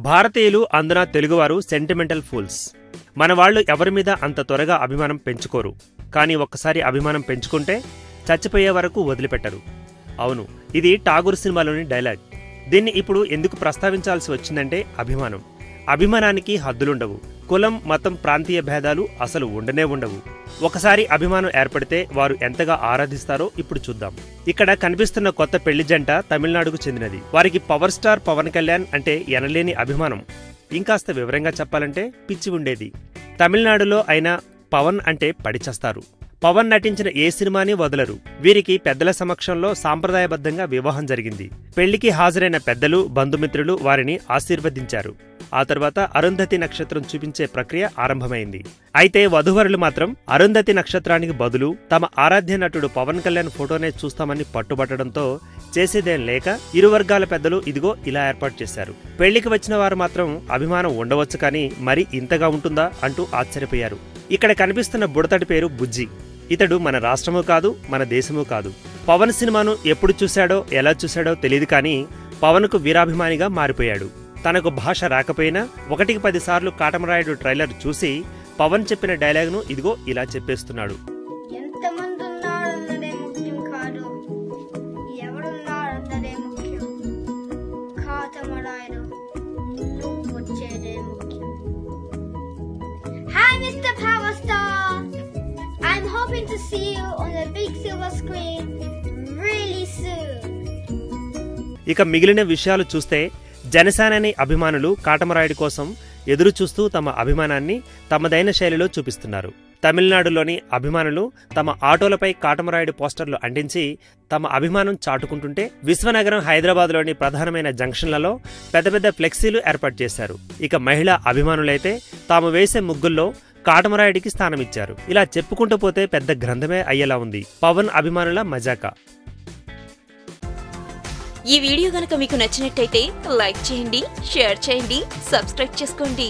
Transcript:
భారతీయులు అందున తెలుగువారు సెంటిమెంటల్ ఫూల్స్. మన వాళ్ళు ఎవరి మీద అంత త్వరగా అభిమానం పెంచుకోరు. కానీ ఒక్కసారి అభిమానం పెంచుకుంటే చచ్చిపోయే వరకు వదిలిపెట్టరు. అవును, ఇది ఠాగూర్ సినిమాలోని డైలాగ్. దీన్ని ఇప్పుడు ఎందుకు ప్రస్తావించాల్సి వచ్చిందంటే అభిమానానికి హద్దులుండవు. కులం, మతం, ప్రాంతీయ భేదాలు అసలు ఉండనే ఉండవు. ఒకసారి అభిమానం ఏర్పడితే వారు ఎంతగా ఆరాధిస్తారో ఇప్పుడు చూద్దాం. ఇక్కడ కనిపిస్తున్న కొత్త పెళ్లి జంట తమిళనాడుకు చెందినది. వారికి పవర్ స్టార్ పవన్ కళ్యాణ్ అంటే ఎనలేని అభిమానం. ఇంకాస్త వివరంగా చెప్పాలంటే పిచ్చి ఉండేది. తమిళనాడులో అయినా పవన్ అంటే పడిచేస్తారు. పవన్ నటించిన ఏ సినిమాని వదలరు. వీరికి పెద్దల సమక్షంలో సాంప్రదాయబద్ధంగా వివాహం జరిగింది. పెళ్లికి హాజరైన పెద్దలు, బంధుమిత్రులు వారిని ఆశీర్వదించారు. ఆ తర్వాత అరుంధతి నక్షత్రం చూపించే ప్రక్రియ ఆరంభమైంది. అయితే వధూవరులు మాత్రం అరుంధతి నక్షత్రానికి బదులు తమ ఆరాధ్య నటుడు పవన్ కళ్యాణ్ ఫోటోనే చూస్తామని పట్టుబట్టడంతో చేసేదేం లేక ఇరు వర్గాల పెద్దలు ఇదిగో ఇలా ఏర్పాటు చేశారు. పెళ్లికి వచ్చిన వారు మాత్రం అభిమానం ఉండవచ్చు, కానీ మరి ఇంతగా ఉంటుందా అంటూ ఆశ్చర్యపోయారు. ఇక్కడ కనిపిస్తున్న బుడతడి పేరు బుజ్జి. ఇతడు మన రాష్ట్రమూ కాదు, మన దేశమూ కాదు. పవన్ సినిమాను ఎప్పుడు చూశాడో, ఎలా చూశాడో తెలియదు, కానీ పవన్కు వీరాభిమానిగా మారిపోయాడు. తనకు భాష రాకపోయినా 1కి 10 సార్లు కాటమరాయుడు ట్రైలర్ చూసి పవన్ చెప్పిన డైలాగ్ను ఇదిగో ఇలా చెప్పేస్తున్నాడు. To see you on the big silver screen really soon. ఇక మిగిలిన విషయాలు చూస్తే జనసేనాని అభిమానులు కాటమరాయుడి కోసం ఎదురు చూస్తూ తమ అభిమానాన్ని తమదైన శైలిలో చూపిస్తున్నారు. తమిళనాడులోని అభిమానులు తమ ఆటోలపై కాటమరాయుడి పోస్టర్లు అంటించి తమ అభిమానం చాటుకుంటుంటే, విశ్వనగరం హైదరాబాద్లోని ప్రధానమైన జంక్షన్లలో పెద్ద పెద్ద ఫ్లెక్సీలు ఏర్పాటు చేశారు. ఇక మహిళా అభిమానులైతే తాము వేసే ముగ్గుల్లో కాటమరాయుడికి స్థానమిచ్చారు. ఇలా చెప్పుకుంటూ పోతే పెద్ద గ్రంథమే అయ్యేలా ఉంది పవన్ అభిమానుల మజాకా. ఈ వీడియో గనుక మీకు నచ్చినట్టయితే లైక్ చేయండి, షేర్ చేయండి, సబ్స్క్రైబ్ చేసుకోండి.